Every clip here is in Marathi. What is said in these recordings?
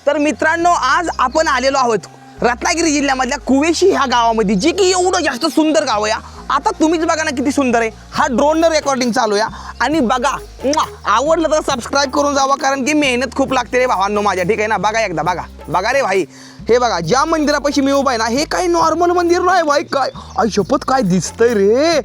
तर मित्रांनो, आज आपण आलेलो आहोत रत्नागिरी जिल्ह्यामधल्या कुवेशी ह्या गावामध्ये, जी की एवढं जास्त सुंदर गाव आहे। आता तुम्हीच बघा ना किती सुंदर आहे। हा ड्रोननं रेकॉर्डिंग चालू आहे आणि बघा, आवडलं तर सबस्क्राईब करून जावा, कारण की मेहनत खूप लागते रे भावांनो माझ्या, ठीक आहे ना। बघा एकदा, बघा रे भाई, हे बघा ज्या मंदिरापाशी मी उभा आहे ना, हे काही नॉर्मल मंदिर नाही भाई, काय आई शपथ काय दिसतंय रे।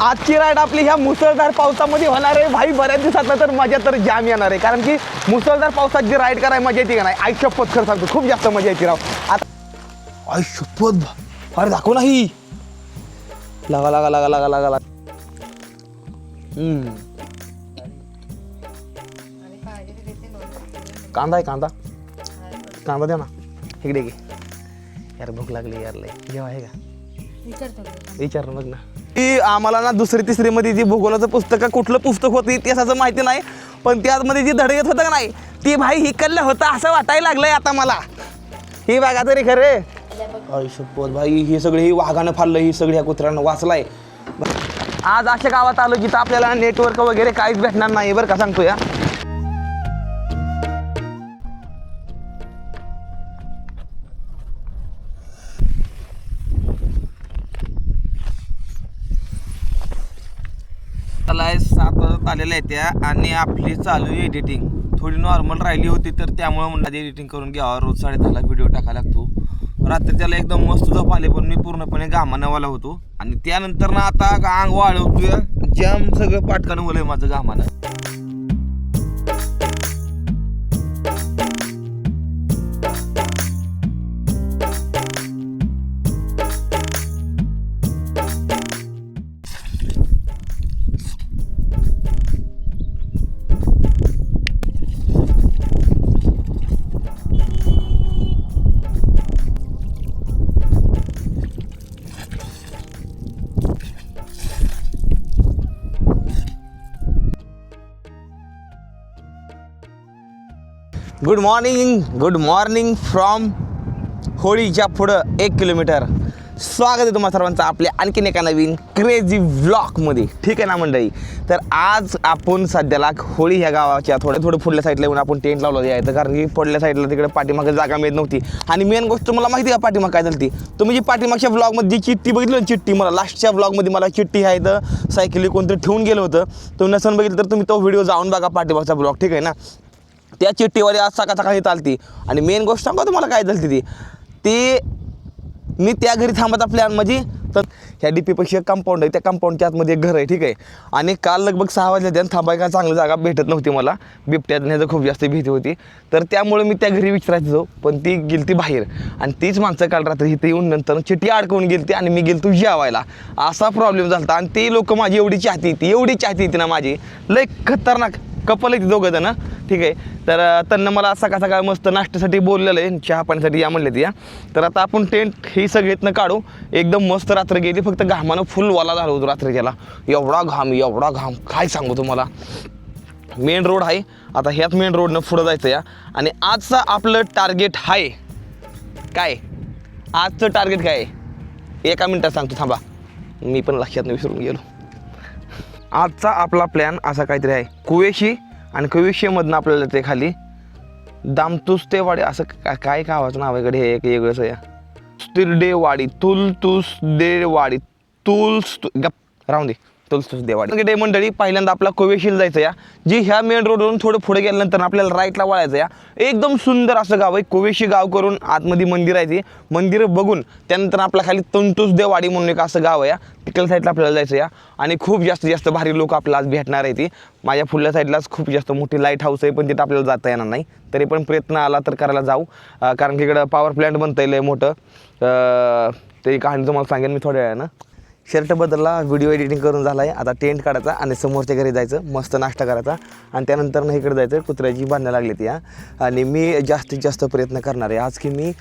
आजची राईड आपली ह्या मुसळधार पावसामध्ये होणार आहे भाई। बऱ्याच दिवसात तर मजा तर जाम येणार आहे, कारण की मुसळधार पावसात जी राईड करायला मजा येते का नाही, आई शपथ खरं सांगतो खूप जास्त मजा येते राव। आता आई शपथ, अरे दाखव नाही, लगा लगा लगा लगा लगा लगा। कांदा आहे, कांदा द्या ना, इकडे घे यार, भूक लागली यार लय। जेव्हा आहे का विचार मग ना। ती आम्हाला ना दुसरी तिसरी मध्ये जी भूगोलाचं पुस्तक, कुठलं पुस्तक होतं इतिहासाचं माहिती नाही, पण त्यामध्ये जी धड येत होतं का नाही, ती भाई हिकडलं होतं असं वाटायला लागलंय आता मला। ही बघा तरी खरे, आई शपथ भाई, ही सगळी ही वाघानं फाडलं, ही सगळी ह्या कुत्र्यानं वाचलाय। आज अशा गावात आलो जिथं आपल्याला नेटवर्क वगैरे काहीच भेटणार नाही बरं का, सांगतो या। त्याला 7 वाजत आलेल्या आहेत त्या, आणि आपली चालू आहे एडिटिंग। थोडी नॉर्मल राहिली होती, तर त्यामुळे म्हणलं एडिटिंग करून घ्यावा, रोज 10:30ला व्हिडिओ टाकायला लागतो। रात्री त्याला एकदम मस्त झोप आले, पण मी पूर्णपणे घामानवाला होतो, आणि त्यानंतर ना आता अंग वाळवतोय, जाम सगळं पाटकानं ओलंय माझं घामानं। गुड मॉर्निंग फ्रॉम होळीच्या पुढं 1 किलोमीटर। स्वागत आहे तुम्हा सर्वांचं आपल्या आणखीन एका नवीन क्रेझी व्लॉगमध्ये, ठीक आहे ना मंडळी। तर आज आपण सध्याला होळी ह्या गावाच्या थोडं पुढल्या साईडला येऊन आपण टेंट लावलं यायचं, कारण की पुढल्या साईडला तिकडे पाठीमागे जागा मिळत नव्हती। आणि मेन गोष्ट मला माहिती आहे का पाठीमाग काय झाली, तुम्ही जी पाठीमागच्या व्लॉगमध्ये जी चिठ्ठी बघितली ना, चिठ्ठी मला लास्टच्या व्लॉगमध्ये मला चिठ्ठी आहे तर सायकली कोणतरी ठेवून गेलं होतं, तुम्ही नसून बघितलं तर तुम्ही तो व्हिडिओ जाऊन बघा, पाठीमागचा व्लॉग, ठीक आहे ना। त्या चिठ्ठीवर आज सकाळी चालती, आणि मेन गोष्ट सांगा तुम्हाला काय झाली ती मी त्या घरी थांबत प्लॅन म्हणजे, तर ह्या डीपीपेक्षा एक कंपाऊंड आहे, त्या कंपाऊंडच्या आतमध्ये एक घर आहे, ठीक आहे। आणि काल लगभग 6 वाजल्या त्यानं थांबायला चांगली जागा भेटत नव्हती मला, बिबट्यात ह्याचं खूप जास्त भीती होती, तर त्यामुळे मी त्या घरी विचारायचो, पण ती गेलती बाहेर, आणि तीच माणसं काल रात्री इथे येऊन नंतर चिठ्ठी अडकवून गेलती, आणि मी गेलतो जेवायला, असा प्रॉब्लेम झाला। आणि ते लोक माझी एवढी चाहती होती ना माझी, लय खतरनाक कपल आहे ती दोघं जण, ठीक आहे। तर त्यांना मला सकाळ मस्त नाश्त्यासाठी बोललेलं आहे, चहा पाण्यासाठी या म्हणले ती। तर आता आपण टेंट ही सगळीतनं काढू, एकदम मस्त रात्र गेली, फक्त घामानं फुल वाला झालो होतो रात्री त्याला, एवढा घाम काय सांगू तुम्हाला। मेन रोड आहे, आता ह्याच मेन रोडनं पुढं जायचं या। आणि आजचं आपलं टार्गेट आहे काय, आजचं टार्गेट काय आहे 1 मिनिटात सांगतो, थांबा मी पण लक्षात विसरून गेलो। आजचा आपला प्लॅन असा काहीतरी आहे, कुवेशी, आणि कुवेशीमधनं आपल्याला ते खाली दामतुस ते वाडी, असं काय गावाचं नाव आहे हे एक वेगळंच आहे, तिरडेवाडी, तुलतुसदेवाडी, राहून दे, तुलतुसदेवाडी मंडळी। पहिल्यांदा आपला कुवेशीला जायचं या, जी ह्या मेन रोडवरून थोडं पुढे गेल्यानंतर आपल्याला राईटला वळायचं या। एकदम सुंदर असं गाव आहे कुवेशी गाव, करून आतमध्ये मंदिर आहे, ती मंदिर बघून त्यानंतर आपल्या खाली तुलतुसदेवाडी म्हणून एक असं गाव आहे, तिकडल्या साईडला आपल्याला जायचं या। आणि खूप जास्त भारी लोक आपल्याला आज भेटणार आहे ती, माझ्या पुढल्या साईडलाच खूप जास्त मोठी लाईट हाऊस आहे, पण तिथं आपल्याला जाता येणार नाही, तरी पण प्रयत्न आला तर करायला जाऊ, कारण की इकडं पॉवर प्लॅन्ट बनता येईल मोठं, ते कहाणी तुम्हाला सांगेन मी थोड्या वेळानं। शर्ट बदलला, व्हिडिओ एडिटिंग करून झाला आहे. आता टेंट काढायचा आणि समोरच्या घरी जायचं, मस्त नाश्ता करायचा आणि त्यानंतर ना इकडे जायचं. कुत्र्याची भांडणं लागली ती आणि मी जास्तीत जास्त प्रयत्न करणार आहे आज की मी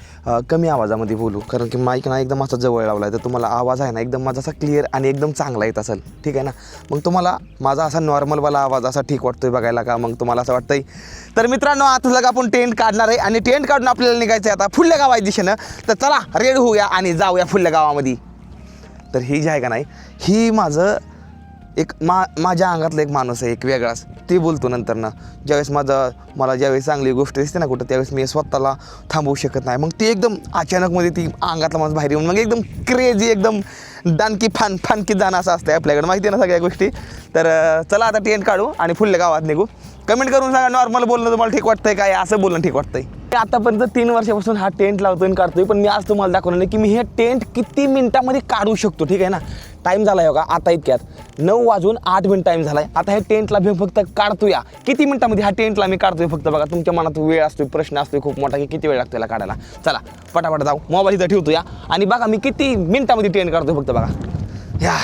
कमी आवाजामध्ये बोलू, कारण की माईक ना एकदम असा जवळ लावला आहे तर तुम्हाला आवाज आहे ना एकदम माझा असा क्लिअर आणि एकदम चांगला येत असेल. ठीक आहे ना. मग तुम्हाला माझा असा नॉर्मलवाला आवाज असा ठीक वाटतोय बघायला का, मग तुम्हाला असं वाटतंय. तर मित्रांनो आता लगा आपण टेंट काढणार आहे आणि टेंट काढून आपल्याला निघायचं आहे आता फुल्या गावाच्या दिशेनं. तर चला रेडी होऊया आणि जाऊया फुल्या गावामध्ये. तर ही जी आहे का नाही, ही माझं एक माझ्या अंगातलं एक माणूस आहे, एक वेगळाच. ते बोलतो नंतर ना, ज्यावेळेस मला ज्यावेळेस चांगली गोष्ट दिसते ना कुठं, त्यावेळेस मी स्वतःला थांबवू शकत नाही. मग ते एकदम अचानकमध्ये ती अंगातला माणूस बाहेर येऊन मग एकदम क्रेझी, एकदम दानकी फानकी जाणं असं असतं आपल्याकडे, माहिती आहे ना सगळ्या गोष्टी. तर चला आता टेंट काढू आणि फुल्या गावात निघू. कमेंट करून सांगा नॉर्मल बोलणं तुम्हाला ठीक वाटतंय काय, असं बोलणं ठीक वाटतंय. आतापर्यंत 3 वर्षापासून हा टेंट लावतोय आणि काढतोय, पण मी आज तुम्हाला दाखवणार नाही की मी हे टेंट किती मिनिटामध्ये काढू शकतो. ठीक आहे ना. टाईम झाला आहे बघा आता इतक्यात 9:08 टाईम झाला आहे. आता हे टेंटला मी फक्त काढतोय. किती मिनिटामध्ये हा टेंटला मी काढतोय फक्त बघा. तुमच्या मनात वेळ असतोय, प्रश्न असतोय खूप मोठा की किती वेळ लागतो याला काढायला. चला पटापट जाऊ, मोबाईल इथं ठेवतो आणि बघा मी किती मिनिटामध्ये टेंट काढतोय फक्त बघा. या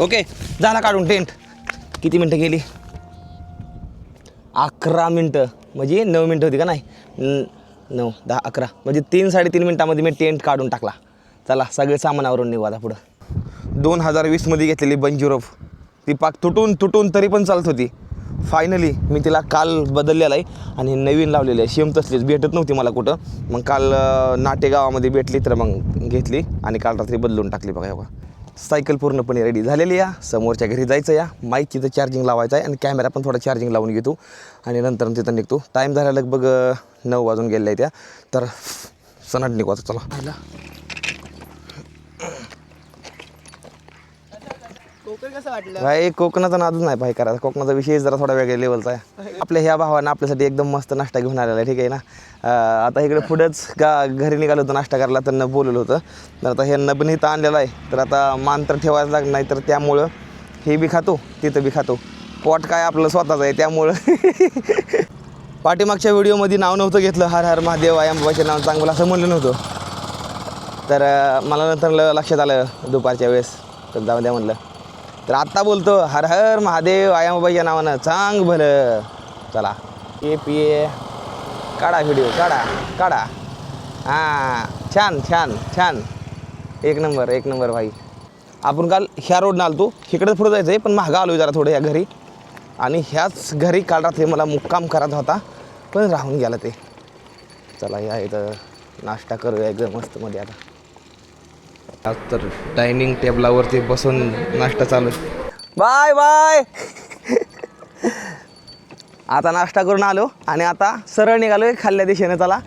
ओके झाला काढून टेंट. किती मिनटं गेली? 11 मिनटं, म्हणजे 9 मिनटं होती का नाही, 9, 10, 11 म्हणजे 3-3.5 मिनटामध्ये मी टेंट काढून टाकला. चला सगळे सामानावरून निघू आता पुढं. 2020मध्ये घेतलेली बंजी ती पाक तुटून तरी पण चालत होती. फायनली मी तिला काल बदललेला आहे आणि नवीन लावलेली आहे. सेम तसलीच भेटत नव्हती मला कुठं. मग काल नाटे गावामध्ये भेटली तर मग घेतली आणि काल रात्री बदलून टाकली बघा. बघा सायकल पूर्णपणे रेडी झालेली या. समोरच्या घरी जायचं या, माईक तिथं चार्जिंग लावायचं आहे आणि कॅमेरा पण थोडा चार्जिंग लावून घेतो आणि नंतर तिथं निघतो. टाईम झाला लगभग 9 वाजून गेले आहे त्या. तर सनाट निघू आता. चला कोकण कसं वाटलं भाई, कोकणाचा नादच नाही भाई करायचा. कोकणाचा विषय जरा थोडा वेगळ्या लेवलचा आहे. आपल्या ह्या भावानं आपल्यासाठी एकदम मस्त नाश्ता घेऊन आलेला आहे. ठीक आहे ना. आता इकडे पुढेच घरी निघालो होतं नाश्ता करायला, तर न बोलवलं होतं. तर आता हे नबन इथं आणलेलं आहे. तर आता मान तर ठेवायचं लागणार नाही, तर त्यामुळं हे बी खातो तिथं बी खातो. पोट काय आपलं स्वतःच आहे त्यामुळं पाठीमागच्या व्हिडिओमध्ये नाव नव्हतं घेतलं, हर हर महादेव आयांबाबाचे नाव चांगलं असं म्हणलं नव्हतं. तर मला नंतर लक्षात आलं दुपारच्या वेळेस, तर जाऊ द्या म्हणलं. तर आत्ता बोलतो हर हर महादेव आयांबाबाच्या नावानं चांग भलं. चला पिये काढा व्हिडिओ, काढा. हां छान एक नंबर भाई. आपण काल ह्या रोडनं आलतो, इकडे पुढं जायचं आहे पण महागा आलो जरा थोडं या घरी. आणि ह्याच घरी काल रात्री मला मुक्काम करायचा होता पण राहून गेला ते. चला या इथं नाश्ता करूया एकदम मस्त मध्ये. आता आज तर डायनिंग टेबलावरती बसून नाश्ता चालू. बाय आता नाश्ता करून आलो आणि आता सरळ निघालो आहे खाल्ल्या दिशेने. चला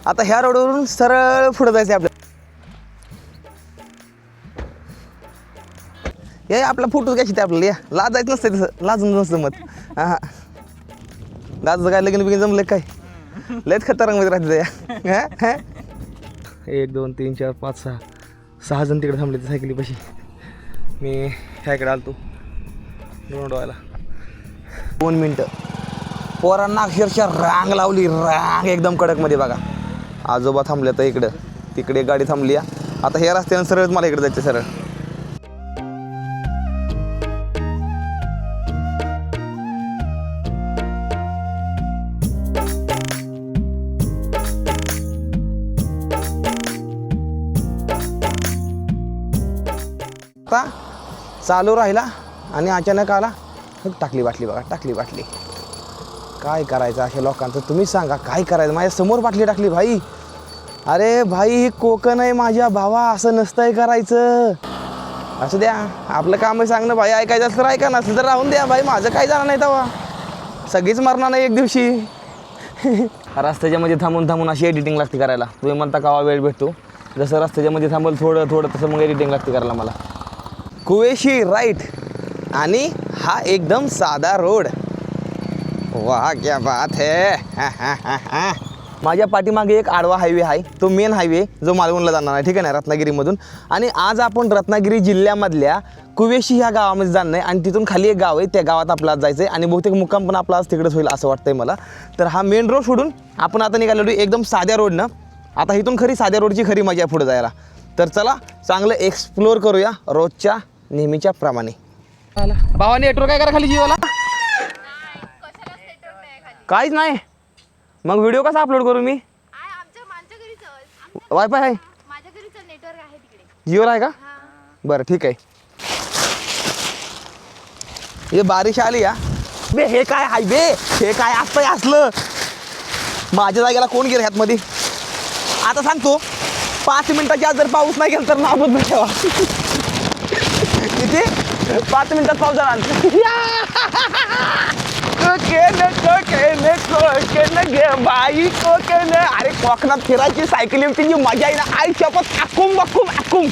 आता ह्या रोडवरून सरळ पुढं जायचं आहे आपल्याला. हे आपला फोटो घ्यायची ते आपल्याला. या लाजायचं नसतं तसं, लाजून नसतं मत. हां लाजचं काय लगीन बिगीन जमलं काय, लयच खतरनाक राहते त्या. 1 2 3 4 5 6 जण तिकडे थांबले ते सायकलीपाशी. मी ह्याकडे आलतो डोळ्याला. 2 मिनटं पोरांना अक्षरशः रांग लावली, रांग एकदम कडकमध्ये बघा. आजोबा थांबले तर इकडं, तिकडे गाडी थांबली. आता ह्या रस्त्यानं सरळ मला इकडे जायचं सरळ. आता चालू राहिला आणि अचानक आला, टाकली बाटली बघा, टाकली बाटली. काय करायचं अशा लोकांचं तुम्ही सांगा, काय करायचं. माझ्या समोर बाटली टाकली भाई. अरे भाई ही कोकण आहे माझ्या भावा, असं नसतंय करायचं. असं द्या आपलं काम आहे सांगणं भाई. ऐकायचं असलं तर ऐका, नसलं तर राहून द्या भाई. माझं काय जाणार नाही तेव्हा, सगळीच मरणार नाही एक दिवशी. रस्त्याच्या मध्ये थांबून अशी एडिटिंग लागते करायला. तुम्ही म्हणता कावा वेळ भेटतो, जसं रस्त्याच्या मध्ये थांबल थोडं तसं मग एडिटिंग लागते करायला मला. कुवेशी राईट आणि हा एकदम साधा रोड. वाह क्या बात है. माझ्या पाठीमागे एक आडवा हायवे आहे, तो मेन हायवे जो मालवणला जाणार आहे, ठीक आहे ना, रत्नागिरीमधून. आणि आज आपण रत्नागिरी जिल्ह्यामधल्या कुवेशी ह्या गावामध्ये जाणार आहे आणि तिथून खाली एक गाव आहे, त्या गावात आपला आज जायचं आहे आणि बहुतेक मुक्काम पण आपला आज तिकडेच होईल असं वाटतंय मला. तर हा मेन रोड सोडून आपण आता निघालेलो एकदम साध्या रोडनं. आता इथून खरी साध्या रोडची खरी मजा आहे पुढे जायला. तर चला चांगलं एक्सप्लोअर करूया रोजच्या नेहमीच्या प्रमाणे. भावा नेटवर्क काय करा खाली जिओला? काहीच नाही. मग व्हिडिओ कसा अपलोड करू मी? वायफाय आहे माझ्या घरीच नेटवर्क आहे तिकडे. जिओला आहे का? बरं ठीक आहे. हे बारिश आली या बे. हे काय हाय बे? हे काय असतंय असलं? माझ्या जागेला कोण गेलं ह्यातमध्ये? आता सांगतो 5 मिनिटाच्या आत जर पाऊस नाही गेला तर नाव बदलून ठेवा. किती 5 मिनिटात पाऊस झाला. अरे कोकणात फिरायची सायकलिंगची जी मजा आहे ना, आई शपथ अकुम बकुम अकुम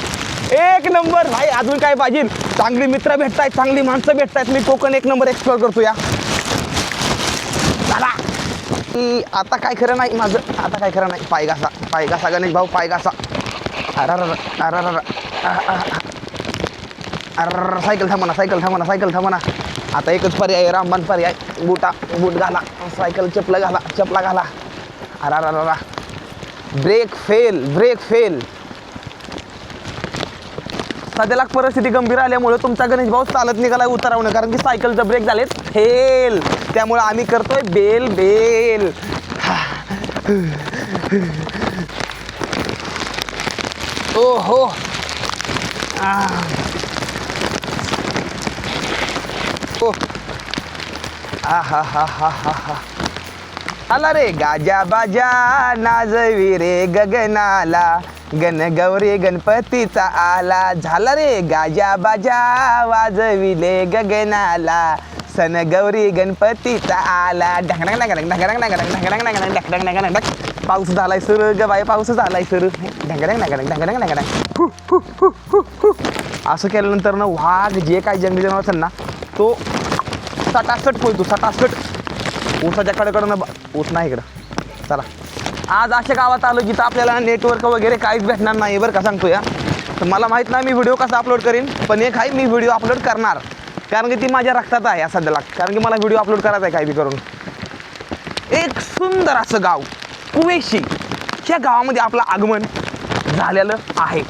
एक नंबर भाई. अजून काय पाहिजे? चांगली मित्र भेटतायत, चांगली माणसं भेटतायत. मी कोकण एक नंबर एक्सप्लोर करतो या. चला आता काय खरं नाही माझं, आता काय खरं नाही. पायघासा गणेश भाऊ पायघासा. सायकल थांबा ना. आता एकच पर्याय, रामबाण पर्याय. बूट घाला, सायकल चपला घाला. Brake fail. सध्याला परिस्थिती गंभीर आल्यामुळे तुमचा गणेश भाऊ चालत निघाला उतरवणं, कारण की सायकलचा ब्रेक झाले फेल. त्यामुळे आम्ही करतोय बेल. ओ हो हा. आला रे गाजा बाजा नाजवी रे गगनाला, गण गौरी गणपतीचा आला. झाला रे गाजा बाजा वाजविले गगनाला, सन गौरी गणपतीचा आला. ढंग. पाऊस झालाय सुरू ग बाई, पाऊस झालाय सुरू. ढंग. असं केल्यानंतर ना वाघ जे काही जंगली जनावर असेल ना, तो सटासट पोहतो सटासट. ऊसाच्या कडेकडं ऊस नाही इकडं. चला आज अशा गावात आलो जिथं आपल्याला नेटवर्क वगैरे काहीच भेटणार नाही बरं का, सांगतो या. तर मला माहीत नाही मी व्हिडिओ कसा अपलोड करीन, पण एक आहे मी व्हिडिओ अपलोड करणार, कारण की ती माझ्या रक्तात आहे सध्याला. कारण की मला व्हिडिओ अपलोड करायचा आहे काही बी करून. एक सुंदर असं गाव कुवेशी, ह्या गावामध्ये आपलं आगमन झालेलं आहे.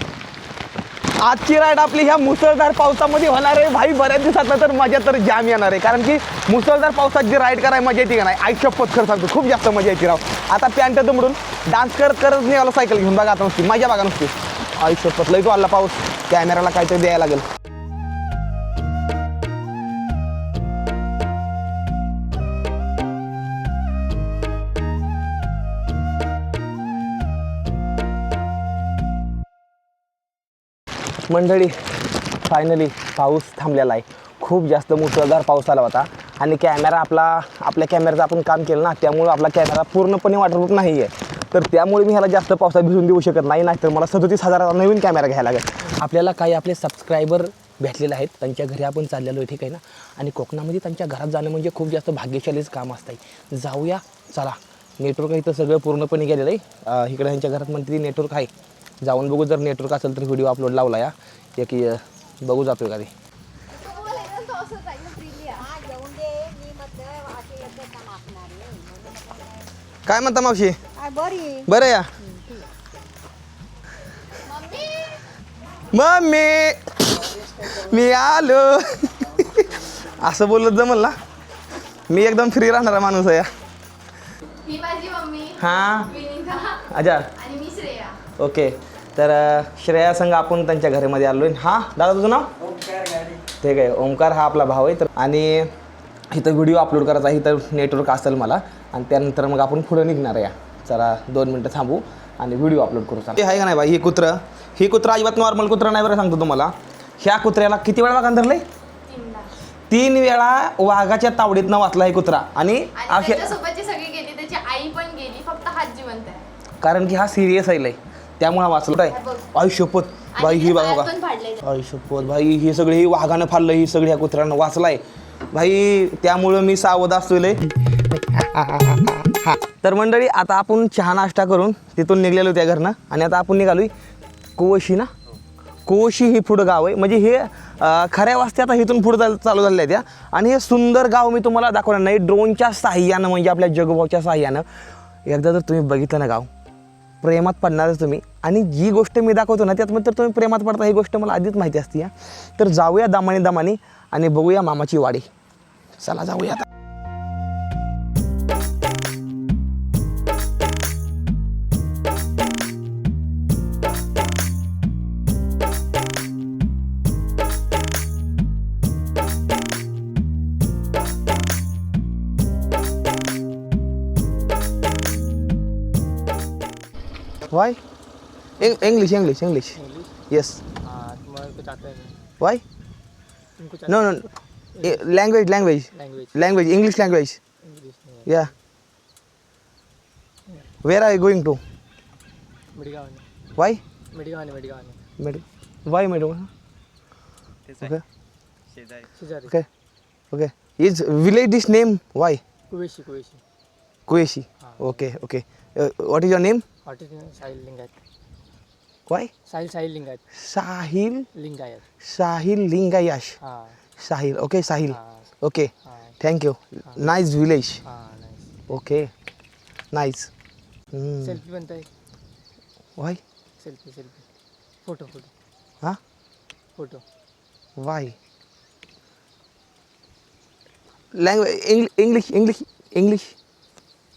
आजची राईड आपली ह्या मुसळधार पावसामध्ये होणार आहे भाई. बऱ्याच दिवसात तर मजा तर जाम येणार आहे, कारण की मुसळधार पावसात जी राईड करायला मजा येते का नाही, आई शपथ खरं सांगतो खूप जास्त मजा येते राव. आता पॅन्ट दुमडून डान्स करत निघालो सायकल घेऊन. बघा आता नुसती मजा बघा नुसती. आई शपथ लई तो आला पाऊस. कॅमेराला काहीतरी द्यायला लागेल. मंडळी फायनली पाऊस थांबलेला आहे. खूप जास्त मुसळधार पाऊस आला होता आणि कॅमेरा आपल्या कॅमेऱ्याचं आपण काम केलं ना, त्यामुळं आपला कॅमेरा पूर्णपणे वॉटरप्रूफ नाही आहे. तर त्यामुळे मी ह्याला जास्त पावसात भिजून देऊ शकत नाही, नाहीतर मला 37,000चा नवीन कॅमेरा घ्यायला लागेल. आपल्याला काही आपले सबस्क्रायबर भेटलेले आहेत, त्यांच्या घरी आपण चाललेलो आहे, ठीक आहे ना. आणि कोकणामध्ये त्यांच्या घरात जाणं म्हणजे खूप जास्त भाग्यशालीच काम असतं. जाऊया चला. नेटवर्क इथं सगळं पूर्णपणे गेलेलं आहे. इकडे त्यांच्या घरात म्हणते नेटवर्क आहे. जाऊन बघू, जर नेटवर्क असेल तर व्हिडिओ अपलोड लावला या. एक बघू जातोय का ते. काय म्हणता मावशी? बरं या. मम्मी मी आलो. असं बोलत जमल ना, मी एकदम फ्री राहणारा माणूस आहे. ही माझी मम्मी. हां अच्छा आणि मी श्रेया. ओके. तर श्रेया संघ आपण त्यांच्या घरामध्ये आलो आहे. हां दादा तुझं नाव? ठीक आहे. ओमकार हा आपला भाऊ आहे. तर आणि इथं व्हिडिओ अपलोड करायचा आहे, इथं नेटवर्क असेल मला, आणि त्यानंतर मग आपण पुढे निघणार आहे. चला 2 मिनटं थांबू आणि व्हिडिओ अपलोड करू. चालू आहे का नाही बाई? ही कुत्रं अजिबात नॉर्मल कुत्रं नाही बरं, सांगतो तुम्हाला. ह्या कुत्र्याला किती वेळा वाघानं धरलंय? 3 वेळा वाघाच्या तावडीतनं वाचला हे कुत्रा. आणि त्याच्यासोबतची सगळी गेली, त्याची आई पण गेली, फक्त हात जिवंत आहे. कारण की हा सिरियस आहे लय, त्यामुळे वाचलं आहे. आई शपथ भाई, ही बघा आई शपथ भाई, ही सगळी ही वाघानं फाडलं, ही सगळी ह्या कुत्र्यानं वाचलाय भाई. त्यामुळं मी सावध असतो लय. तर मंडळी आता आपण चहा नाश्ता करून तिथून निघलेलो त्या घरनं आणि आता आपण निघालो कोवशी ना कोवशी ही पुढं गाव आहे म्हणजे हे खऱ्या वाजते आता इथून पुढं चालू झालेलं आहे त्या आणि हे सुंदर गाव मी तुम्हाला दाखवणार नाही ड्रोनच्या साह्यानं म्हणजे आपल्या जगभावच्या साह्यानं एकदा जर तुम्ही बघितलं ना गाव प्रेमात पडणारच तुम्ही आणि जी गोष्ट मी दाखवतो ना त्यातमध्ये तर तुम्ही प्रेमात पडता ही गोष्ट मला आधीच माहिती असते या तर जाऊया दामाने आणि बघूया मामाची वाडी चला जाऊया आता Why? English. Yes. तुम्हारा कुछ आता है नहीं? Why? तुमको No. Language. Language English language. English नहीं है Yeah. Where are you going to? मिडिगावाने Why? मिडिगावाने Why, madam? Okay. शेजारी Okay. Is village this name? Why? कुवेशी Kueshi. Okay. What is your name? Hotel Sahil Lingayat Why? Sahil Lingayat Sahil Lingayash. हाँ Sahil. Okay, Sahil. हाँ Okay. हाँ Thank you. Nice village. हाँ नाइस Okay. Nice. सेल्फी बनता है Why? Selfie photo Huh? Photo Why? Language English.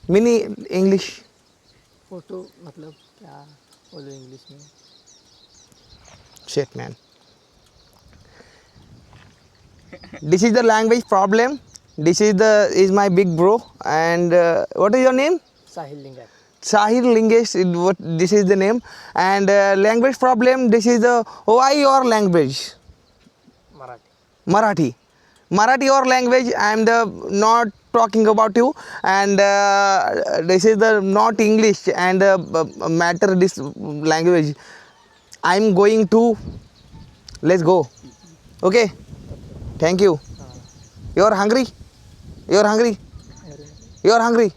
Mini English. Photo मतलब क्या बोलो इंग्लिश में Shit, man. This is the language problem. This is my big bro. And what is your name? Sahil Lingayat Sahil Lingesh. This is the name. And language problem. This is the why your language? Marathi Marathi your language. I am not talking about you. And this is the not English and matter this language. I am going to. Let's go. Okay. Thank you. You are hungry? You are hungry? You are hungry?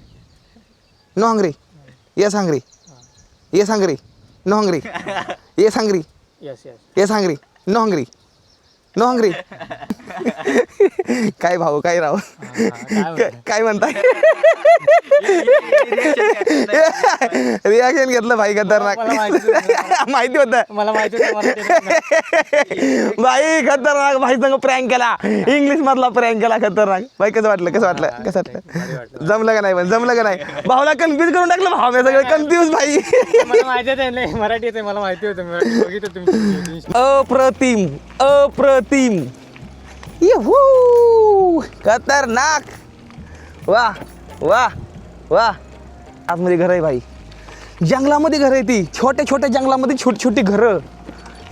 No hungry? Yes hungry? Yes hungry? No hungry? Yes hungry? Yes Yes hungry? No hungry? No hungry? काय भाऊ काय राव काय म्हणताय रिॲक्शन घेतलं भाई खतरनाक माहिती होतं मला माहिती भाई खतरनाक भाई संग प्रँक केला इंग्लिश मधला प्रँक केला खतरनाक भाई कसं वाटलं जमलं का नाही पण जमलं का नाही भाऊला कन्फ्यूज करून टाकलं भाऊ मी सगळं कन्फ्यूज भाई मला माहिती आहे नाही मराठी येते मला माहिती होतं मराठी बघितलं तुमची अप्रतिम येहू खतरनाक वा आतमध्ये घर आहे भाई जंगलामध्ये घर आहे ती छोट्या जंगलामध्ये छोटी घरं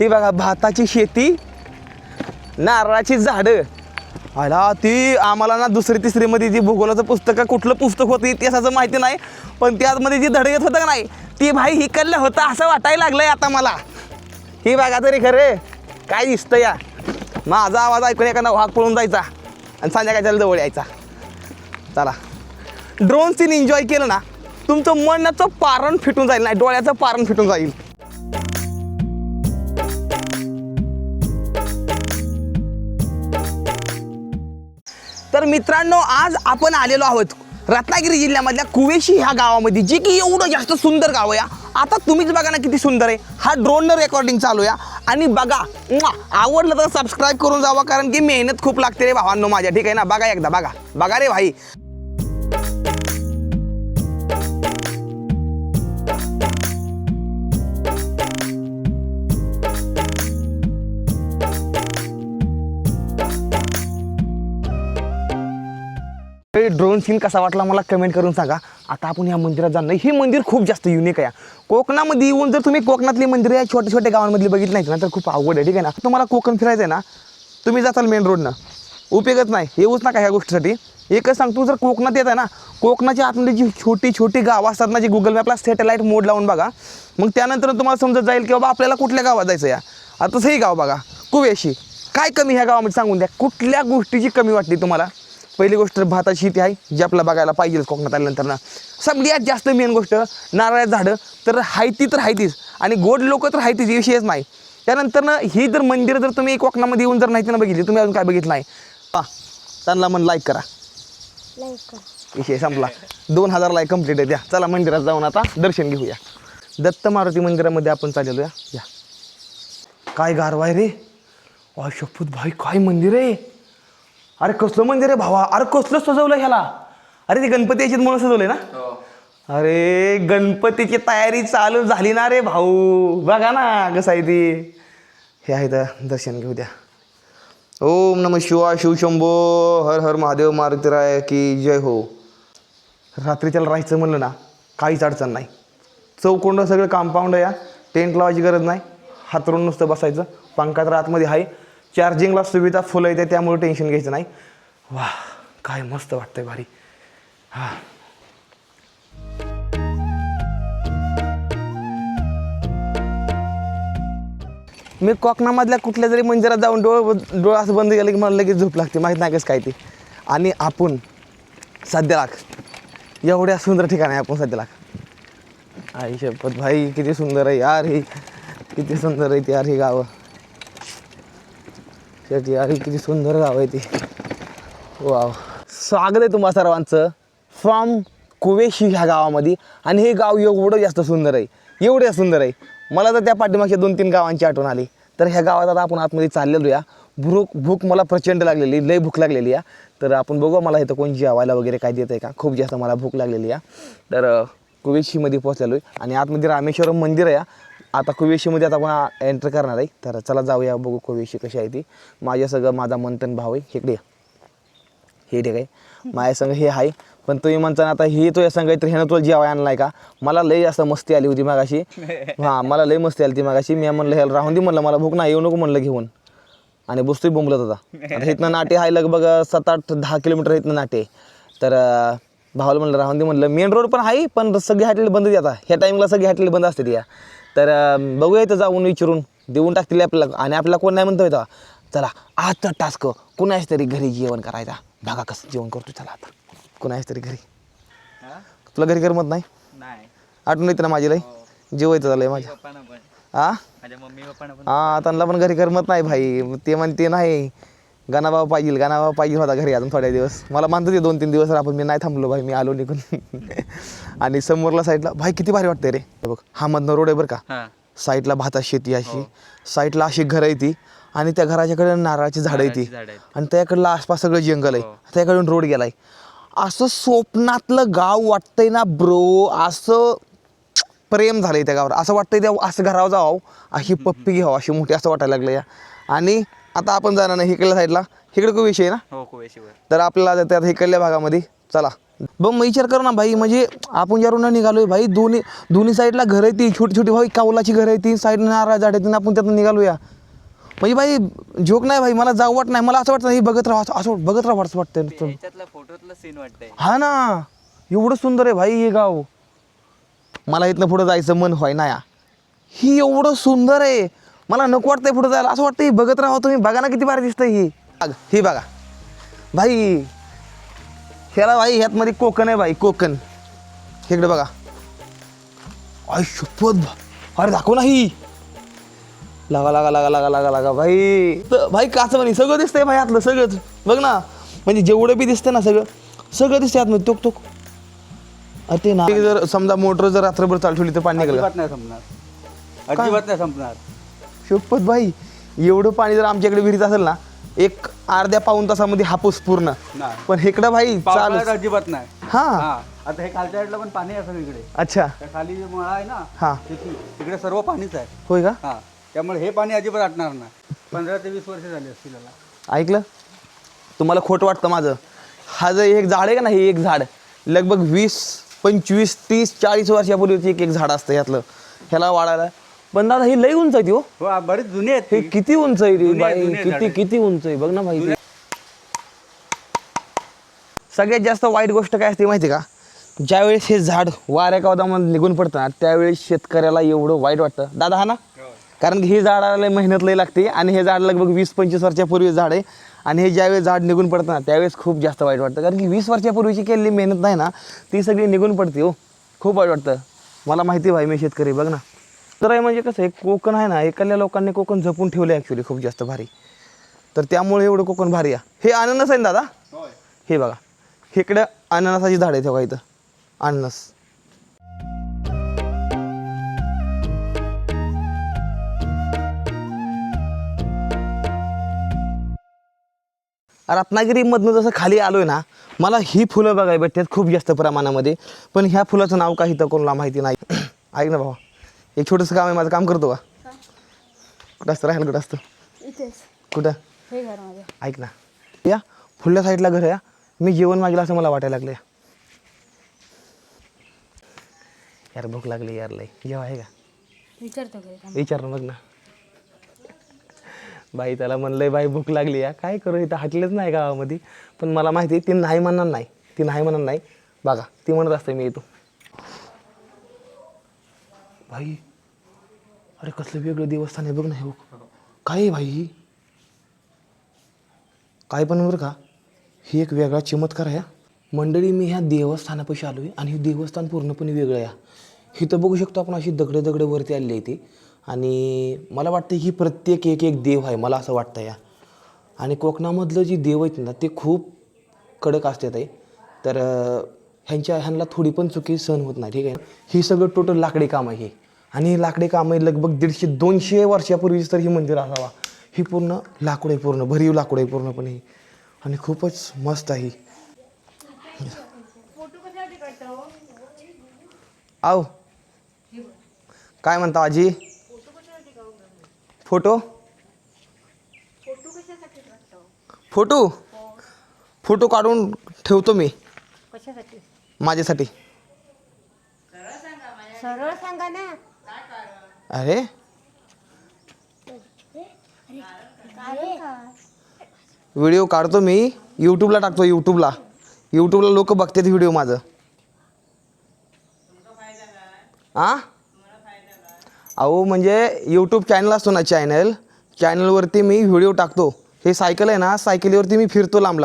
ही बघा भाताची शेती नारळाची झाडं आला ती आम्हाला ना दुसरी तिसरीमध्ये जी भूगोलाचं पुस्तक कुठलं पुस्तक होतं इतिहासाचं माहिती नाही पण त्यामध्ये जी धडे येत होतं का नाही ती भाई हिकडलं होतं असं वाटायला लागलंय आता मला ही बघा तरी खरं काय दिसतं या माझा आवाज ऐकून एखादा वाघ पळून जायचा आणि संध्याकाळच्या जवळ यायचा चला ड्रोन सीन एन्जॉय केलं ना तुमचं मनाचं पारण फिटून जाईल नाही डोळ्याचं पारण फिटून जाईल तर मित्रांनो आज आपण आलेलो आहोत रत्नागिरी जिल्ह्यामधल्या कुवेशी ह्या गावामध्ये जी की एवढं जास्त सुंदर गाव आहे आता तुम्हीच बघा ना किती सुंदर आहे हा ड्रोननं रेकॉर्डिंग चालू आहे आणि बघा आवडलं तर सबस्क्राईब करून जावा कारण की मेहनत खूप लागते रे भावांनो माझ्या ठीक आहे ना बघा एकदा बघा रे भाई ड्रोन सीन कसा वाटला मला कमेंट करून सांगा आता आपण या मंदिरात जाणार हे मंदिर खूप जास्त युनिक आहे कोकणामध्ये येऊन जर तुम्ही कोकणातली मंदिरं या छोट्या गावांमधली बघितली नाही ना तर खूप आवड आहे ठीक आहे ना तुम्हाला कोकण फिरायचं आहे ना तुम्ही जाताल मेन रोडनं उपयोगच नाही येऊच नका ह्या गोष्टीसाठी एकच सांगतो जर कोकणात येत आहे ना कोकणाच्या आतमध्ये जी छोटी गावं असतात ना जी गुगल मॅपला सॅटेलाईट मोड लावून बघा मग त्यानंतर तुम्हाला समजत जाईल की बाबा आपल्याला कुठल्या गावात जायचं या आता सही गाव बघा कुवेशी काय कमी ह्या गावामध्ये सांगून द्या कुठल्या गोष्टीची कमी वाटली तुम्हाला पहिली गोष्ट तर भाताची शेती आहे जी आपल्याला बघायला पाहिजे कोकणात आल्यानंतर ना. सगळ्यात जास्त मेन गोष्ट नारळाचं झाडं तर हायती तर हायतीच आणि गोड लोक तर हायतीच विषयच नाही. त्यानंतर ना ही जर मंदिरं जर तुम्ही कोकणामध्ये येऊन जर नाही ना बघितली तुम्ही अजून काय बघितलं नाही त्यांना मन लाईक करा विषय संपला. 2000 लाईक कंप्लीट आहे. द्या चला मंदिरात जाऊन आता दर्शन घेऊया. दत्त मारुती मंदिरामध्ये आपण चाललेलो या. काय गारवा आहे रे. वा शपथ भाई काय मंदिर आहे. अरे कसलं मंदिर आहे भावा. अरे कसलं सजवलं ह्याला. अरे ते गणपती याच्यात म्हणून सजवलंय ना. अरे गणपतीची तयारी चालू झाली ना रे भाऊ. बघा ना कसं आहे ते. हे आहे तर दर्शन घेऊ द्या. ओम नमः शिवाय शिवशंभो हर हर महादेव मारुतीराय की जय हो. रात्रीच्याला राहायचं म्हणलं ना काहीच अडचण नाही. चौकोंड सगळं कंपाऊंड आहे. टेंट लावायची गरज नाही. हातरून नुसतं बसायचं. पंखात आतमध्ये आहे. चार्जिंगला सुविधा फुल येते त्यामुळे टेन्शन घ्यायचं नाही. वा काय मस्त वाटतंय भारी. हां मी कोकणामधल्या कुठल्या जरी मंदिरात जाऊन डोळं असं बंद केलं की मला लगेच झोप लागते. माहीत नाही कसं काय ते. आणि आपण सध्याला एवढ्या सुंदर ठिकाणी आहे आपण सध्याला. आई शपथ भाई किती सुंदर आहे यार. हे किती सुंदर आहे ते यार. ही गावं शेट यार किती सुंदर गाव आहे ते. वाव स्वागत आहे तुम्हा सर्वांचं फ्रॉम कुवेशी ह्या गावामध्ये. आणि हे गाव एवढं जास्त सुंदर आहे. एवढं सुंदर आहे मला तर त्या पाठीमागच्या 2-3 गावांची आठवण आली. तर ह्या गावात आता आपण आतमध्ये चाललेलो या. भूक मला प्रचंड लागलेली. लय भूक लागलेली आहे. तर आपण बघू मला इथं कोण जेवायला वगैरे काय देत आहे का. खूप जास्त मला भूक लागलेली आहे. तर कुवेशीमध्ये पोहोचलेलो आहे आणि आतमध्ये रामेश्वरम मंदिर आहे. आता कुवेशीमध्ये आता आपण एंटर करणार आहे. तर चला जाऊया बघू कुवेशी कशी आहे ती. माझ्या सगळं माझा मंथन भाव आहे. इकडे हे ठीक आहे माझ्या संग हे आहे. पण तुम्ही म्हणता आता हे तो या संग तर ह्यानं तुला जेवाय आणलाय का. मला लई जास्त मस्ती आली होती मागाशी. हां मला लई मस्ती आली ती मागाशी. मी म्हणलं ह्याला राहून दे म्हणलं मला भूक नाही येऊ नको म्हणलं घेऊन. आणि बसतोय बोंबलत होता. आता इथनं नाटे आहे लगभग 7-8-10 किलोमीटर इथनं नाटे. तर भावाला म्हणलं राहून दे म्हणलं. मेन रोड पण आहे पण सगळी हॉटेल बंद आता ह्या टाईमला सगळी हॉटेल बंद असते या. तर बघूया इथं जाऊन विचारून देऊन टाकतील आपल्याला. आणि आपल्याला कोण नाही म्हणतो येतं चला आजचा टास्क कुणाच तरी घरी जेवण करायचा. बघा कसं जेवण करतो चला आता कुणाच तरी घरी. तुला घरी करमत नाही आठवण येते ना माझी लई. जेवायचं झालंय माझ्या हां हां त्यांना पण घरी करमत नाही भाई. ते म्हणते नाही गाणाभाव पाहिजे होता घरी अजून थोड्या दिवस. मला मानतं ते 2-3 दिवस आपण मी नाही थांबलो भाई. मी आलो निघून. आणि समोरला साईडला भाई किती भारी वाटतंय रे. बघ हा मधनं रोड आहे बरं का. साईडला भाता शेती अशी. साईडला अशी घरं आहे ती. आणि त्या घराच्याकडे नारळाची झाडं आहे ती. आणि त्याकडलं आसपास सगळं जंगल आहे. त्याकडून रोड गेलाय. असं स्वप्नातलं गाव वाटतंय ना ब्रो. असं प्रेम झालंय त्या गावावर. असं वाटतंय त्या असं घरावर जावं अशी पप्पी घ्यावं अशी मोठी असं वाटायला लागलं या. आणि आता आपण जाणार नाही इकडल्या साईडला. इकडे कुवेशी आहे ना. तर आपल्याला त्यात इकडल्या भागामध्ये चला बघ मग विचार करू ना भाई. म्हणजे आपण ज्या रोडनं निघालोय भाई दोन्ही साईडला घरं आहे ती छोटी छोटी भाई कौलाची घरं आहे ती. साईडनं नारळ झाड आहे आपण त्यातून निघालूया. म्हणजे भाई झोक नाही भाई मला जाऊ वाट नाही. मला असं वाटतं हे बघत राहा असं बघत राहा असं वाटतं. हा ना एवढं सुंदर आहे भाई हे गाव. मला इथनं पुढं जायचं मन व्हाय ना या. ही एवढं सुंदर आहे मला नको वाटतंय पुढं जायला. असं वाटतं हे बघत राहा तुम्ही. बघा ना किती भारी दिसतंय ही बघा भाई. ह्याला भाई ह्यातमध्ये कोकण आहे भाई कोकण. इकडे बघा आई शपथ. अरे दाखव ना ही लागा भाई. भाई काच म्हणे सगळं दिसतंय भाई आतलं सगळंच. बघ ना म्हणजे जेवढं बी दिसतं ना सगळं दिसतंय आतमध्ये टोक टोक. अरे ते ना जर समजा मोटर जर रात्रभर चालू ठेवली तर पाणी निघालं अजिबात नाही संपणार. शपथ भाई एवढं पाणी जर आमच्याकडे विहिरीत असेल ना एक अर्ध्या-पाऊण तासामध्ये हापूस पूर्ण. पण इकडं भाई चालू अजिबात नाही. हा आता हे खालच्या साईडला पण पाणी आहे सगळीकडे. अच्छा त्या खाली जे मळा आहे ना हा तिकडे सर्व पाणीच आहे. होय का. हा त्यामुळे हे पाणी अजिबात आटणार नाही. 15 ते 20 वर्ष झाली असतील याला. ऐकलं तुम्हाला खोटं वाटतं माझं. हा जर एक झाड आहे का ना हे एक झाड लगभग 20-25-30-40 वर्षापूर्वीच एक झाड असतं यातलं ह्याला वाढायला. पण दादा ही लई उंच आहे ती. हो बरीच जुनी आहेत हे ती. किती उंच आहे ती बाई. जुनी आहे किती उंच आहे बघ ना भाई. सगळ्यात जास्त वाईट गोष्ट काय असते माहिती का. ज्यावेळेस हे झाड वाऱ्या कवदामध्ये निघून पडतं ना त्यावेळेस शेतकऱ्याला एवढं वाईट वाटतं दादा हा ना. कारण की हे झाडाला मेहनत लई लागते आणि हे झाड लगभग 20-25 वर्षापूर्वी झाड आहे. आणि हे ज्यावेळेस झाड निघून पडतं ना त्यावेळेस खूप जास्त वाईट वाटतं, कारण की 20 वर्षापूर्वीची केलेली मेहनत नाही ना ती सगळी निघून पडते हो. खूप वाईट वाटतं. मला माहिती भाई, मी शेतकरी बघ ना. तर आहे म्हणजे कसं आहे, कोकण आहे ना, इकडल्या लोकांनी कोकण जपून ठेवलं आहे ॲक्च्युली खूप जास्त भारी. तर त्यामुळे एवढं कोकण भारी आहे. हे अननस आहे ना दादा, हे बघा इकडं अननसाची झाड आहे तेव्हा इथं अननस. रत्नागिरीमधनं जसं खाली आलोय ना, मला ही फुलं बघायला भेटतात खूप जास्त प्रमाणामध्ये, पण ह्या फुलाचं नाव काही तर कोणाला माहिती नाही. ऐक ना भावा, एक छोटंसं काम आहे माझं, काम करतो का? कुठं असतं राहायला, कुठं असतं? इथेच कुठं? हे घर माझं. ऐक ना, या फुल्या साईडला घर आहे. मी जेवण मागेल असं मला वाटायला लागलं. यार भूक लागली यार लय, जेव्हा आहे का? विचारतो घरी. विचार मग ना. बाई त्याला म्हणलंय बाई भूक लागली या, काय करू, इथं हटलेच नाही गावामध्ये. पण मला माहिती आहे ती नाही म्हणणार नाही, ती नाही म्हणणार नाही. बघा ती म्हणत असते मी येतो. भाई अरे कसलं वेगळं देवस्थान आहे बघ ना. हे काय आहे भाई, काय पण बरं का, ही एक वेगळा चमत्कार आहे मंडळी. मी ह्या देवस्थानापाशी आलो आहे आणि हे देवस्थान पूर्णपणे वेगळं आहे. इथं बघू शकतो आपण अशी दगडं वरती आलेली आहे ती. आणि मला वाटतं की प्रत्येक एक देव आहे, मला असं वाटतं या. आणि कोकणामधलं जी देव आहेत ना ते खूप कडक असतात आहे. तर ह्यांना थोडी पण चुकी सहन होत नाही, ठीक आहे. ही सगळं टोटल लाकडी काम आहे. आणि हे लाकडी काम आहे लगभग 150-200 वर्षापूर्वीच तर ही मंदिर असावा. ही पूर्ण लाकूड आहे, पूर्ण भरीव लाकूड आहे पूर्णपणे. आणि खूपच मस्त आहे. आव काय म्हणता आजी? फोटो फोटो काढून ठेवतो मी कशासाठी? माझ्यासाठी. सरळ सांगा ना. अरे व्हिडिओ काढतो मी, यूट्यूबला टाकतो. यूट्यूबला लोक बघतात व्हिडिओ माझं. अहो म्हणजे यूट्यूब चॅनल असतो ना, चॅनलवरती मी व्हिडिओ टाकतो. हे सायकल आहे ना, सायकलीवरती मी फिरतो लांब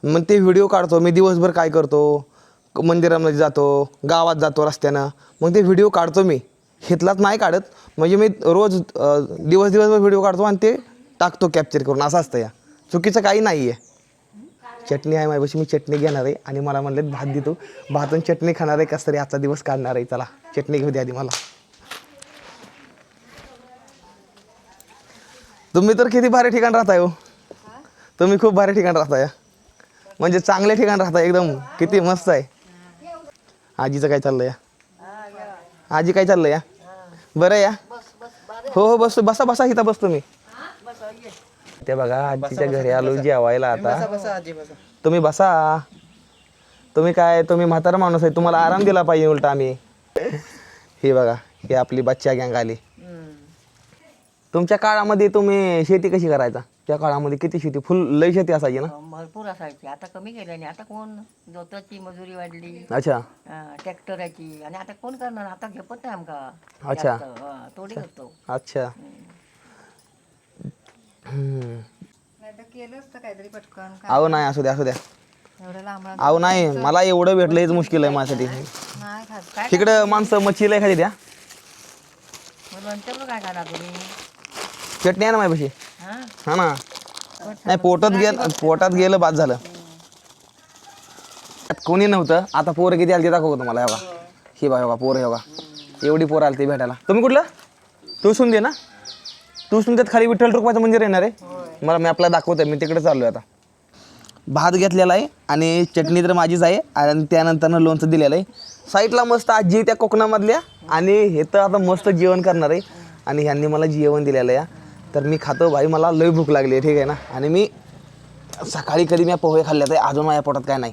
मग ते व्हिडिओ काढतो. मी दिवसभर काय करतो, मंदिरामध्ये जातो, गावात जातो रस्त्यानं, मग ते व्हिडिओ काढतो मी. घेतलाच नाही काढत, म्हणजे मी रोज दिवसभर व्हिडिओ काढतो आणि ते टाकतो कॅप्चर करून. असं असतं या, चुकीचं काही नाही आहे. चटणी आहे माझ्यापाशी, मी चटणी घेणार आहे. आणि मला म्हणलं भात देतो, भातून चटणी खाणार आहे. कसं तरी आजचा दिवस काढणार आहे. चला चटणी घेऊ द्या आधी मला. तुम्ही तर किती भारी ठिकाण राहताय हो, तुम्ही खूप भारी ठिकाण राहताय, म्हणजे चांगले ठिकाण राहताय एकदम. किती मस्त आहे. आजीचं काय चाललं या? आजी काय चाललं या? बरं या? हो बसतो. बसा इथं बसतो मी. ते बघा आजीच्या घरी आलो जेवायला. आता तुम्ही बसा. तुम्ही म्हातारा माणूस आहे, तुम्हाला आराम दिला पाहिजे उलटा आम्ही. हे बघा ही आपली बच्चा गँग आली. तुमच्या काळामध्ये तुम्ही शेती कशी करायचा? त्या काळामध्ये किती शेती, फुल लय शेती असायची ना? भरपूर असायची. आता कमी केल्याने. आता कोण, जोताची मजुरी वाढली, अच्छा. ट्रॅक्टराची. आणि आता कोण करणार, आता घेपत नाही आमका. अच्छा. तोडी करतो. अच्छा. केलं असतं काहीतरी पटकन. अहो नाही, असू द्या एवढं लांब अहो नाही, मला एवढं भेटलं हेच मुश्किल आहे माझ्यासाठी. नाही खात. काय तिकडं माणसं मच्छी लय खाली द्या. लोणच्यावर काय खाणार तुम्ही? चटणी आहे ना माझ्यापाशी. हां, हा ना. नाही पोटात गेलं बाद झालं. कोणी नव्हतं. आता पोरं किती आली ते दाखवतो तुम्हाला. हे बघा, ही बघा पोरं, हे बघा एवढी पोरं आली ती भेटायला. तुम्ही कुठलं? तू दे ना. तू त्यात खाली विठ्ठल रुक्माचं मंदिर येणार आहे. मला मॅपला दाखवतोय, मी तिकडे चाललोय आता. भात घेतलेला आहे आणि चटणी तर माझीच आहे. आणि त्यानंतर लोणचं दिलेलं आहे. साईडला मस्त आजी त्या कोकणामधल्या. आणि हे तर आता मस्त जेवण करणार आहे. आणि ह्यांनी मला जेवण दिलेलं आहे. तर मी खातो भाई, मला लय भूक लागली आहे, ठीक आहे ना. आणि मी सकाळी कधी मी पोहे खाल्ले तर अजून माझ्या पोटात काय नाही.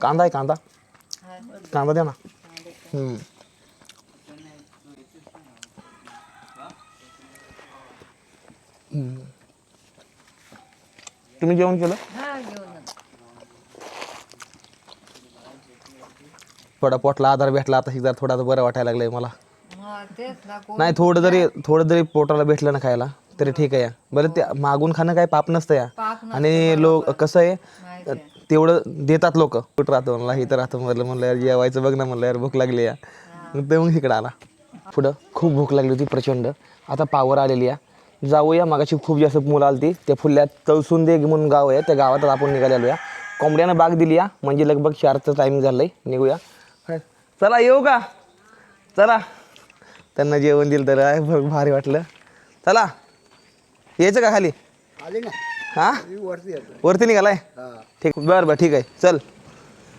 कांदा आहे, कांदा द्या ना. तुम्ही जेवण केलं? थोडा पोटला आधार भेटला आता. जरा थोडा बरं वाटायला लागलंय मला. तेच ना कोण नाही थोडं जरी पोटाला भेटलं ना खायला तरी ठीक आहे या. बरं ते मागून खाणं काही पाप नसतं या. पाप नसतं, आणि लोक कसं आहे माहिती आहे. तेवढं देतात लोक. कुठं राहतो म्हणला इथं राहतो म्हणलं यार जेवायचं बघ ना म्हणलं यार भूक लागली या. मग इकडं आला. पुढं खूप भूक लागली होती प्रचंड. आता पावर आलेली आहे. जाऊया. मागाशी खूप जास्त मुलं आली ती त्या फुल्यात तळसुंदे म्हणून गाव आहे त्या गावात आपण निघालेलो या. कोंबड्यानं बाग दिली या म्हणजे लगभग 4चं टायमिंग झालं आहे निघूया. चला येऊ का चला. त्यांना जेवण दिलं तर भारी वाटलं. चला यायचं का खाली आले ना हां वरती वरती निघालाय ठीक बरं ठीक आहे चल.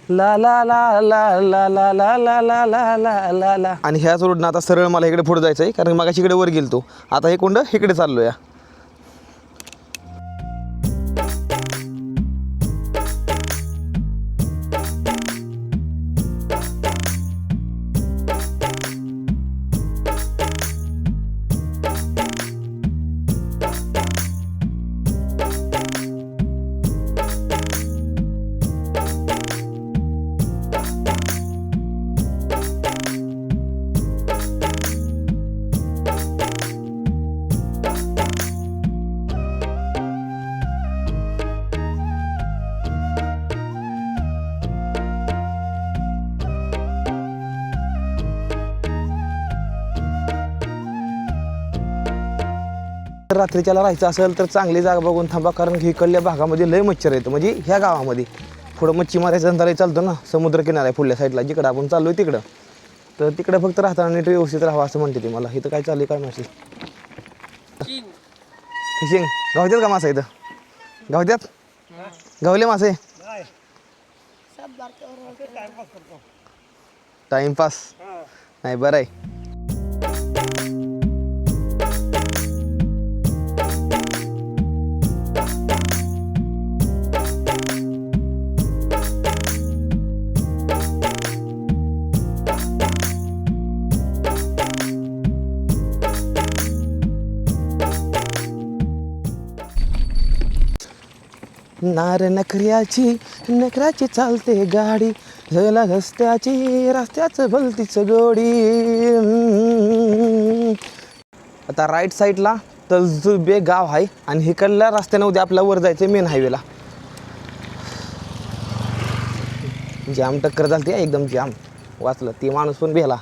ला ला ला ला ला ला ला ला ला ला ला ला ला. आणि ह्याच रोडनं आता सरळ मला इकडे पुढे जायचं आहे कारण मगाशी इकडे वर गेलतो. आता हे कोंड इकडे चाललो या. रात्रीच्याला राहायचं असेल तर चांगली जागा बघून थांबा कारण इकडल्या भागामध्ये लय मच्छर येतं. म्हणजे ह्या गावामध्ये पुढं मच्छी मारायचा धंदा चालतो ना. समुद्रकिनारा आहे पुढल्या साईडला जिकडं आपण चाललो आहे तिकडं. तर तिकडं फक्त राहताना नीट व्यवस्थित राहावं असं म्हणते ती मला. इथं काय चालू आहे काय माहिती. फिशिंग गावत्यात का मासा इथं गावत्यात गावले मासे टाइमपास नाही बरं आहे. नार नखऱ्याची चालते गाडी झला रस्त्याचं भलतीच गोडी. आता राईट साईडला तळजुबे गाव आहे आणि इकडल्या रस्त्याने उद्या आपल्या वर जायचं मेन हायवेला. जाम टक्कर झाली एकदम जाम वाचलं. ती माणूस पण भेला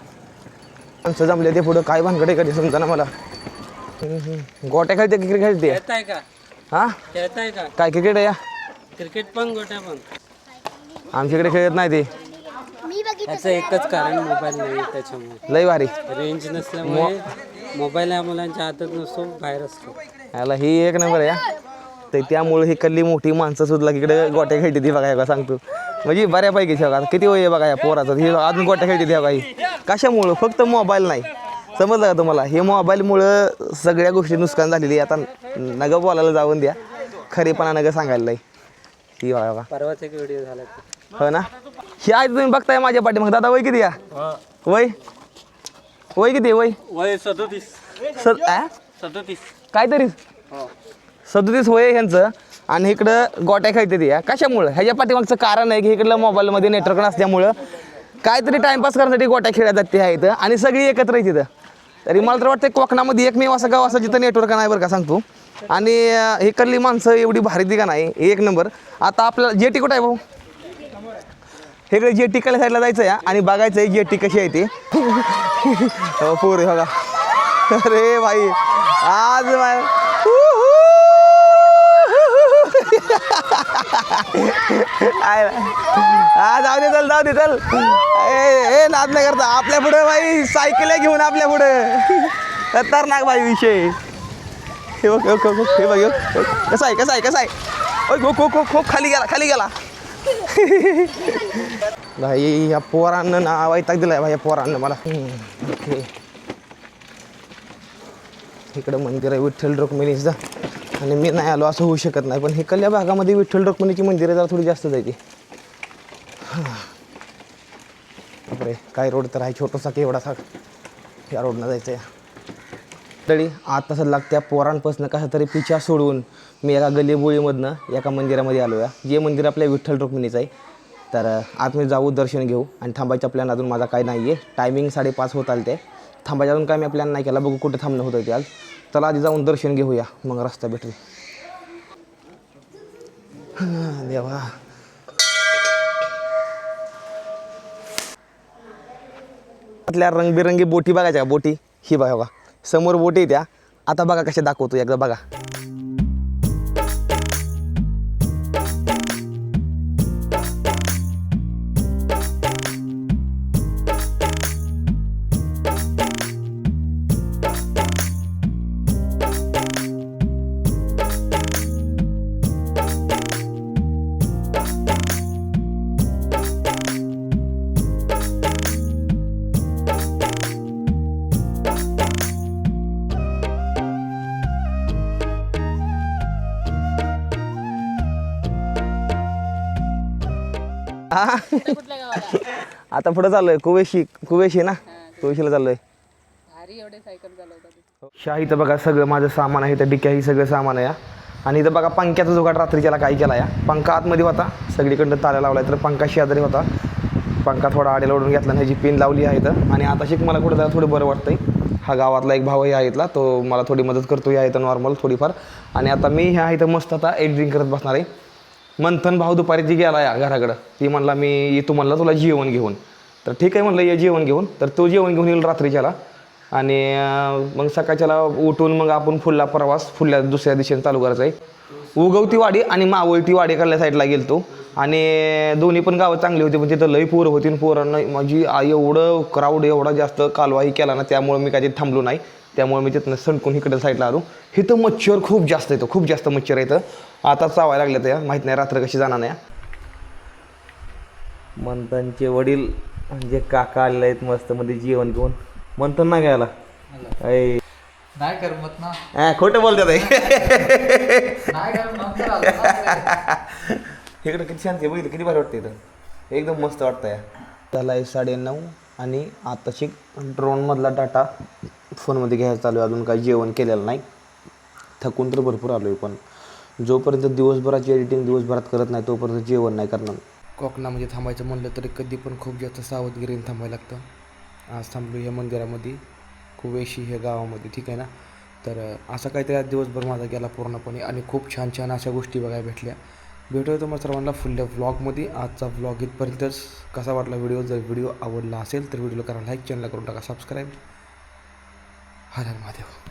माणसं जमले ते पुढं काय भानगडे कधी समजा ना मला. गोट्या खेळते क्रिकेट खेळते खेळताय का हा खेळताय का काय क्रिकेट आहे या क्रिकेट पण गोट्या पण आमच्याकडे खेळत नाही ते. याचं एकच कारण मोबाईल नाही त्याच्यामुळे लय भारी रेंज नसल्यामुळे मोबाईल या मुलांच्या हातात नसतो बाहेर असतो. याला ही एक नंबर आहे हा. तर त्यामुळे ही कल्ली मोठी माणसं सुद्धा इकडे गोट्या खेळते ती बघा का सांगतो. म्हणजे बऱ्यापैकी ठेवा आता किती वय आहे बघा या पोराचं. ही अजून गोट्या खेळते ती बघा. ही कशामुळं फक्त मोबाईल नाही समजलं का तुम्हाला. हे मोबाईलमुळं सगळ्या गोष्टी नुकसान झालेली. आता नगं बोलायला जाऊन द्या खरेपणा नगं सांगायला नाही. ही बघा परवाच एक व्हिडिओ झाला हो ना. ही आज तुम्ही बघताय माझ्या पाठी. मग दादा वय किती या वय वय किती वय वय 37 काहीतरी 37 वय आहे ह्यांचं. आणि इकडं गोट्या खेळते ती कशामुळं ह्याच्या पाठीमागचं कारण आहे की इकडलं मोबाईलमध्ये नेटवर्क नसल्यामुळं काहीतरी टाइमपास करण्यासाठी गोट्या खेळल्या जाते ह्या इथं आणि सगळी एकत्र आहे तिथं. तरी मला तर वाटतं कोकणामध्ये एकमेव असं गाव असं जिथं नेटवर्क नाही बरं का सांगतो. आणि इकडली माणसं एवढी भारी ती का नाही एक नंबर. आता आपल्याला जेटी कुठं आहे भाऊ इकडे जेटी कडल्या साईडला जायचं आहे आणि बघायचं आहे जेटी कशी आहे ती. हो पोरे बघा अरे भाई आज जाऊ दे चल ए नाद नाही करता आपल्या पुढे भाई सायकल घेऊन आपल्या पुढे खतरनाक भाई विषय. हे बघ हे बघ कसा आहे खो खाली गेला भाई. या पोरांना ना वैताग दिलाय भाई या पोरांना मला. ओके इकडं मंदिर आहे विठ्ठल रुक्मिणीचं आणि मी नाही आलो असं होऊ शकत नाही. पण इकडल्या भागामध्ये विठ्ठल रुक्मिणीची मंदिरं जरा थोडी जास्त जायची. बापरे काय रोड तर आहे छोटासा की एवढासा या रोडनं जायचं आहे. तरी आता तसं लागत्या पोरांपासून कसं तरी पिछा सोडून मी एका गल्लीबोळीमधनं एका मंदिरामध्ये आलो आहे. जे मंदिर आपल्या विठ्ठल रुक्मिणीचं आहे. तर आतमध्ये जाऊ दर्शन घेऊ आणि थांबायचा प्लॅन अजून माझा काय नाही आहे. टायमिंग 5:30 होत आलं ते. थांबायचं अजून काय मी प्लॅन नाही केला, बघू कुठे थांबणं होतं ते आज. चला आधी जाऊन दर्शन घेऊया, मग रस्ता भेटेल. देवा रंगबिरंगी बोटी बघायच्या, बोटी ही बघा बघा समोर बोटी त्या. आता बघा कशा दाखवतो एकदा बघा. आता पुढे चाललोय कुवेशी ना, कुवेशीला चाललोय. शाही तर बघा सगळं माझं सामान आहे, तर डिक्या ही सगळं सामान आहे. आणि इथं बघा पंख्याचा जुगाड रात्रीच्याला काय केला या. पंखा आतमध्ये होता, सगळीकडनं तारा लावलाय, तर पंखा शेजारी होता. पंखा थोडा आडेला ओढून घेतला, ह्याची पिन लावली आहे इथं. आणि आता शिक मला कुठं जायला थोडं बरं वाटतंय. हा गावातला एक भाऊ आहे इथला, तो मला थोडी मदत करतो या इथं नॉर्मल थोडीफार. आणि आता मी ह्या इथं मस्त आता एडिटिंग करत बसणार आहे. मंथन भाऊ दुपारी जी गेला या घराकडं, ती म्हणला मी येतो म्हणला तुला जेवण घेऊन. तर ठीक आहे म्हणलं ये जेवण घेऊन. तर तो जेवण घेऊन येईल रात्रीच्याला. आणि मग सकाळच्याला उठून मग आपण फुलला प्रवास दुसऱ्या दिशेने चालू करायचा आहे. उगवती वाडी आणि मावळती वाडी कडल्या साईडला गेलतो. आणि दोन्ही पण गावं चांगली होती, पण तिथं लई पोरं होती. पोरांना माझी एवढं क्राऊड एवढा जास्त कालवाही केला ना, त्यामुळे मी काही थांबलो नाही. त्यामुळे मी तिथनं सणकून इकडे साईडला आलो. इथं मच्छर खूप जास्त येतं, खूप जास्त मच्छर येतं. आता चावायला लागले तर माहीत नाही रात्र कशी जाणार नाही. मंथनचे वडील म्हणजे काका आलेले आहेत मस्त मध्ये जेवण घेऊन. मंथन नाही घ्यायला नाही करमत ना, खोटं बोलतात नाही करमत. इकडं किती शांती बघितलं, किती भारी वाटतं इथं, एकदम मस्त वाटतं या. त्याला 9:30 आणि आताशी ड्रोनमधला डाटा फोनमध्ये घ्यायला चालू आहे. अजून काही जेवण केलेलं नाही, थकून तर भरपूर आलो आहे. पण जोपर्यंत दिवसभराची एडिटिंग दिवसभरात करत नाही तोपर्यंत जेवण नाही करणार. कोकणामध्ये थांबायचं म्हणलं तरी कधी पण खूप जास्त सावधगिरीने थांबायला लागतं. आज थांबलो या मंदिरामध्ये, कुवेशी हे गावामध्ये, ठीक आहे ना. तर असा काहीतरी आज दिवसभर माझा गेला पूर्णपणे. आणि खूप छान छान अशा गोष्टी बघायला भेटल्या. भेटूया तुम्हाला सर्वांना फुल्या व्लॉगमध्ये. आजचा व्लॉग इथपर्यंतच. कसा वाटला व्हिडिओ? जर व्हिडिओ आवडला असेल तर व्हिडिओला करा लाईक, चॅनलला करून टाका सबस्क्राईब. हर हर महादेव.